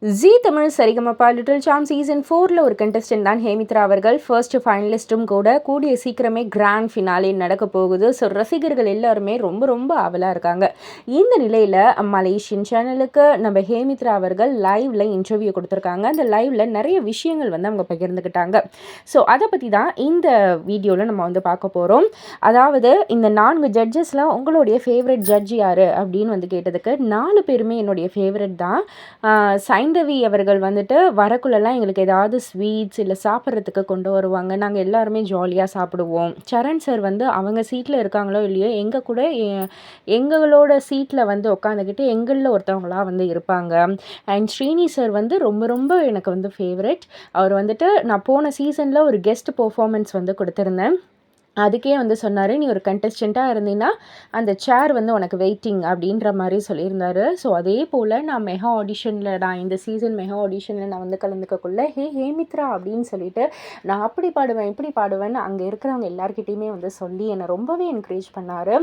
ஜீ Tamil Sarigamapa little champs season 4ல் ஒரு contestant தான் ஹேமித்ரா அவர்கள். ஃபர்ஸ்ட் ஃபைனலிஸ்ட்டும் கூட. கூடிய சீக்கிரமே கிராண்ட் ஃபினாலே நடக்க போகுது. ஸோ ரசிகர்கள் எல்லாருமே ரொம்ப ரொம்ப ஆவலாக இருக்காங்க. இந்த நிலையில் மலேசியன் சேனலுக்கு நம்ம ஹேமித்ரா அவர்கள் லைவில் இன்டர்வியூ கொடுத்துருக்காங்க. அந்த லைவில் நிறைய விஷயங்கள் வந்து அவங்க பகிர்ந்துக்கிட்டாங்க. ஸோ அதை பற்றி தான் இந்த வீடியோவில் நம்ம வந்து பார்க்க போகிறோம். அதாவது இந்த 4 ஜட்ஜஸில் உங்களுடைய ஃபேவரட் ஜட்ஜ் யார் அப்படின்னு வந்து கேட்டதுக்கு 4 பேருமே என்னுடைய ஃபேவரட் தான். சைந்தவி அவர்கள் வந்துட்டு வரக்குள்ளெல்லாம் எங்களுக்கு ஏதாவது ஸ்வீட்ஸ் இல்லை சாப்பிட்றதுக்கு கொண்டு வருவாங்க. நாங்கள் எல்லாருமே ஜாலியாக சாப்பிடுவோம். சரண் சார் வந்து அவங்க சீட்டில் இருக்காங்களோ இல்லையோ எங்கள் கூட எங்களோட சீட்டில் வந்து உட்காந்துக்கிட்டு எங்களில் ஒருத்தவங்களாக வந்து இருப்பாங்க. அண்ட் ஸ்ரீனி சார் வந்து ரொம்ப ரொம்ப எனக்கு வந்து ஃபேவரெட். அவர் வந்துட்டு நான் போன சீசனில் ஒரு கெஸ்ட் பெர்ஃபார்மன்ஸ் வந்து கொடுத்துருந்தேன். அதுக்கே வந்து சொன்னார், நீ ஒரு கண்டஸ்டண்ட்டாக இருந்தீங்கன்னா அந்த சேர் வந்து உனக்கு வெயிட்டிங் அப்படின்ற மாதிரி சொல்லியிருந்தாரு. ஸோ அதே போல் நான் இந்த சீசன் மெகா ஆடிஷனில் நான் வந்து கலந்துக்கக்குள்ள ஹேமித்ரா அப்படின்னு சொல்லிட்டு நான் அப்படி பாடுவேன் இப்படி பாடுவேன்னு அங்கே இருக்கிறவங்க எல்லாருக்கிட்டையுமே வந்து சொல்லி என்னை ரொம்பவே என்கரேஜ் பண்ணார்.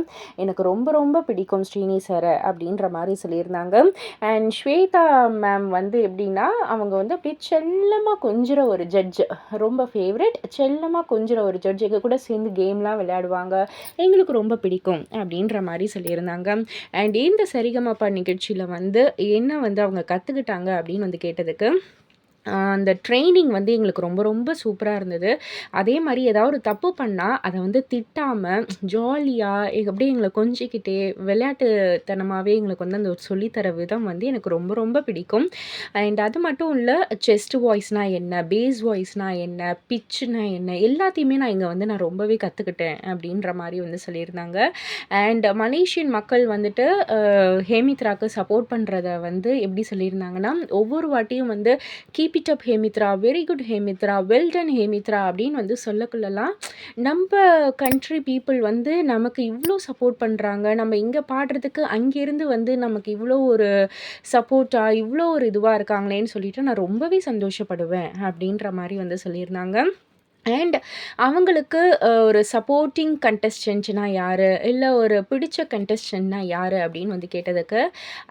எனக்கு ரொம்ப ரொம்ப பிடிக்கும் ஸ்ரீனி சாரை அப்படின்ற மாதிரி சொல்லியிருந்தாங்க. அண்ட் ஸ்வேதா மேம் வந்து எப்படின்னா அவங்க வந்து அப்படியே செல்லமாக கொஞ்சிற ஒரு ஜட்ஜ், ரொம்ப ஃபேவரெட். செல்லமாக கொஞ்சிற ஒரு ஜட்ஜ், எங்கள் கூட சேர்ந்து கேம்லாம் விளையாடுவாங்க, எங்களுக்கு ரொம்ப பிடிக்கும் அப்படின்ற மாதிரி சொல்லியிருந்தாங்க. அண்ட் இந்த சரிகமபா நிகழ்ச்சியில் வந்து என்ன வந்து அவங்க கற்றுக்கிட்டாங்க அப்படின்னு வந்து கேட்டதுக்கு அந்த ட்ரெய்னிங் வந்து எங்களுக்கு ரொம்ப ரொம்ப சூப்பராக இருந்தது. அதே மாதிரி ஏதாவது ஒரு தப்பு பண்ணால் அதை வந்து திட்டாமல் ஜாலியாக அப்படியே எங்களை கொஞ்சிக்கிட்டே விளையாட்டுத்தனமாகவே எங்களுக்கு வந்து அந்த ஒரு சொல்லித்தர விதம் வந்து எனக்கு ரொம்ப ரொம்ப பிடிக்கும். அண்ட் அது மட்டும் இல்லை, செஸ்ட் வாய்ஸ்னால் என்ன, பேஸ் வாய்ஸ்னால் என்ன, பிச்சுனா என்ன, எல்லாத்தையுமே நான் ரொம்பவே கற்றுக்கிட்டேன் அப்படின்ற மாதிரி வந்து சொல்லியிருந்தாங்க. அண்ட் மலேசியன் மக்கள் வந்துட்டு ஹேமித்ராக்கு சப்போர்ட் பண்ணுறத வந்து எப்படி சொல்லியிருந்தாங்கன்னா, ஒவ்வொரு வாட்டியும் வந்து keep it up Hemitra, very good Hemitra, well done Hemitra அப்படின்னு வந்து சொல்லக்குள்ளலாம் நம்ம கண்ட்ரி பீப்புள் வந்து நமக்கு இவ்வளோ சப்போர்ட் பண்ணுறாங்க, நம்ம இங்கே பாடுறதுக்கு அங்கேருந்து வந்து நமக்கு இவ்வளோ ஒரு சப்போர்ட்டாக இவ்வளோ ஒரு இதுவாக இருக்காங்களேன்னு சொல்லிட்டு நான் ரொம்பவே சந்தோஷப்படுவேன் அப்படின்ற மாதிரி வந்து சொல்லியிருந்தாங்க. அண்ட் அவங்களுக்கு ஒரு சப்போர்ட்டிங் கண்டஸ்டன்ட்னா யார், இல்லை ஒரு பிடிச்ச கண்டஸ்டன்ட்னா யார் அப்படின்னு வந்து கேட்டதுக்கு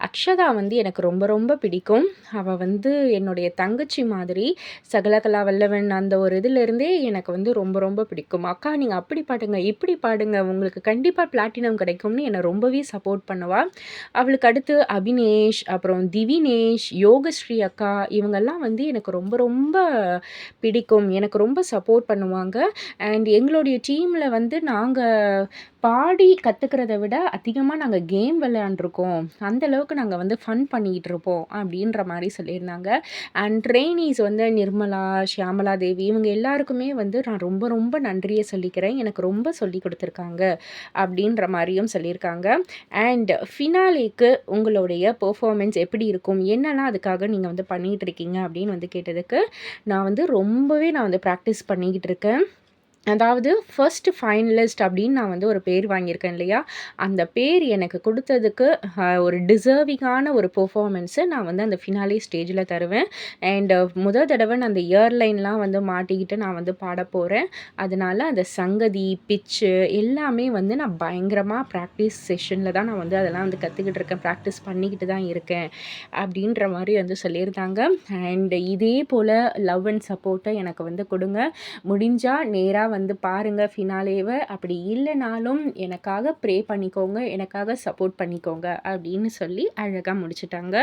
அக்ஷதா வந்து எனக்கு ரொம்ப ரொம்ப பிடிக்கும். அவள் வந்து என்னுடைய தங்கச்சி மாதிரி. சகலகலா வல்லவன் அந்த ஒரு இதிலேருந்தே எனக்கு வந்து ரொம்ப ரொம்ப பிடிக்கும். அக்கா நீங்கள் அப்படி பாடுங்க இப்படி பாடுங்க, உங்களுக்கு கண்டிப்பாக பிளாட்டினம் கிடைக்கும்னு என்னை ரொம்பவே சப்போர்ட் பண்ணுவாள். அவளுக்கு அடுத்து அபினேஷ், அப்புறம் திவினேஷ், யோகஸ்ரீ அக்கா, இவங்கெல்லாம் வந்து எனக்கு ரொம்ப ரொம்ப பிடிக்கும். எனக்கு ரொம்ப சப்போர்ட் பண்ணுவாங்க. அண்ட் எங்களுடைய டீமில் வந்து நாங்கள் பாடி கற்றுக்கிறத விட அதிகமாக நாங்கள் கேம் விளையாண்டுருக்கோம். அந்தளவுக்கு நாங்கள் வந்து ஃபன் பண்ணிக்கிட்டு இருப்போம் அப்படின்ற மாதிரி சொல்லியிருந்தாங்க. அண்ட் ட்ரெயினிஸ் வந்து நிர்மலா, ஷியாமலா தேவி, இவங்க எல்லாருக்குமே வந்து நான் ரொம்ப ரொம்ப நன்றியை சொல்லிக்கிறேன். எனக்கு ரொம்ப சொல்லி கொடுத்துருக்காங்க அப்படின்ற மாதிரியும் சொல்லியிருக்காங்க. அண்ட் ஃபினாலேக்கு உங்களுடைய பெர்ஃபார்மன்ஸ் எப்படி இருக்கும், என்னெல்லாம் அதுக்காக நீங்கள் வந்து பண்ணிகிட்டு இருக்கீங்க அப்படின்னு வந்து கேட்டதுக்கு நான் வந்து ப்ராக்டிஸ் பண்ணிக்கிட்டு இருக்கேன். அதாவது ஃபர்ஸ்ட் ஃபைனலிஸ்ட் அப்படின்னு நான் வந்து ஒரு பேர் வாங்கியிருக்கேன் இல்லையா, அந்த பேர் எனக்கு கொடுத்ததுக்கு ஒரு டிசர்விங்கான ஒரு பெர்ஃபார்மன்ஸை நான் வந்து அந்த ஃபினாலே ஸ்டேஜில் தருவேன். அண்ட் தடவை நான் அந்த இயர்லைன்லாம் வந்து மாட்டிக்கிட்டு நான் வந்து பாட போகிறேன். அதனால அந்த சங்கதி, பிச்சு எல்லாமே வந்து நான் பயங்கரமாக ப்ராக்டிஸ் செஷனில் தான் நான் வந்து அதெல்லாம் வந்து கற்றுக்கிட்டு இருக்கேன், ப்ராக்டிஸ் பண்ணிக்கிட்டு தான் இருக்கேன் அப்படின்ற மாதிரி வந்து சொல்லியிருந்தாங்க. அண்ட் இதே போல் லவ் அண்ட் சப்போர்ட்டை எனக்கு வந்து கொடுங்க. முடிஞ்சால் நேராக வந்து பாருங்கள் ஃபினாலேவை. அப்படி இல்லைனாலும் எனக்காக ப்ரே பண்ணிக்கோங்க, எனக்காக சப்போர்ட் பண்ணிக்கோங்க அப்படின்னு சொல்லி அழகாக முடிச்சிட்டாங்க.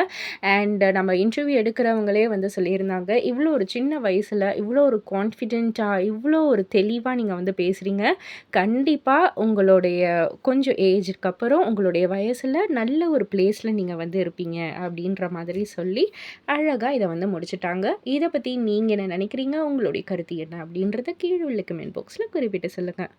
அண்ட் நம்ம இன்டர்வியூ எடுக்கிறவங்களே வந்து சொல்லியிருந்தாங்க, இவ்வளோ ஒரு சின்ன வயசில் இவ்வளோ ஒரு கான்ஃபிடென்ட்டாக இவ்வளோ ஒரு தெளிவாக நீங்கள் வந்து பேசுகிறீங்க. கண்டிப்பாக உங்களுடைய கொஞ்சம் ஏஜுக்கு அப்புறம் உங்களுடைய வயசில் நல்ல ஒரு பிளேஸில் நீங்கள் வந்து இருப்பீங்க அப்படின்ற மாதிரி சொல்லி அழகாக இதை வந்து முடிச்சிட்டாங்க. இதை பற்றி நீங்கள் என்ன நினைக்கிறீங்க, உங்களுடைய கருத்து என்ன அப்படின்றத கீழே உள்ள கமெண்ட் பாக்ஸில் குறிப்பிட்டு சொல்லுங்கள்.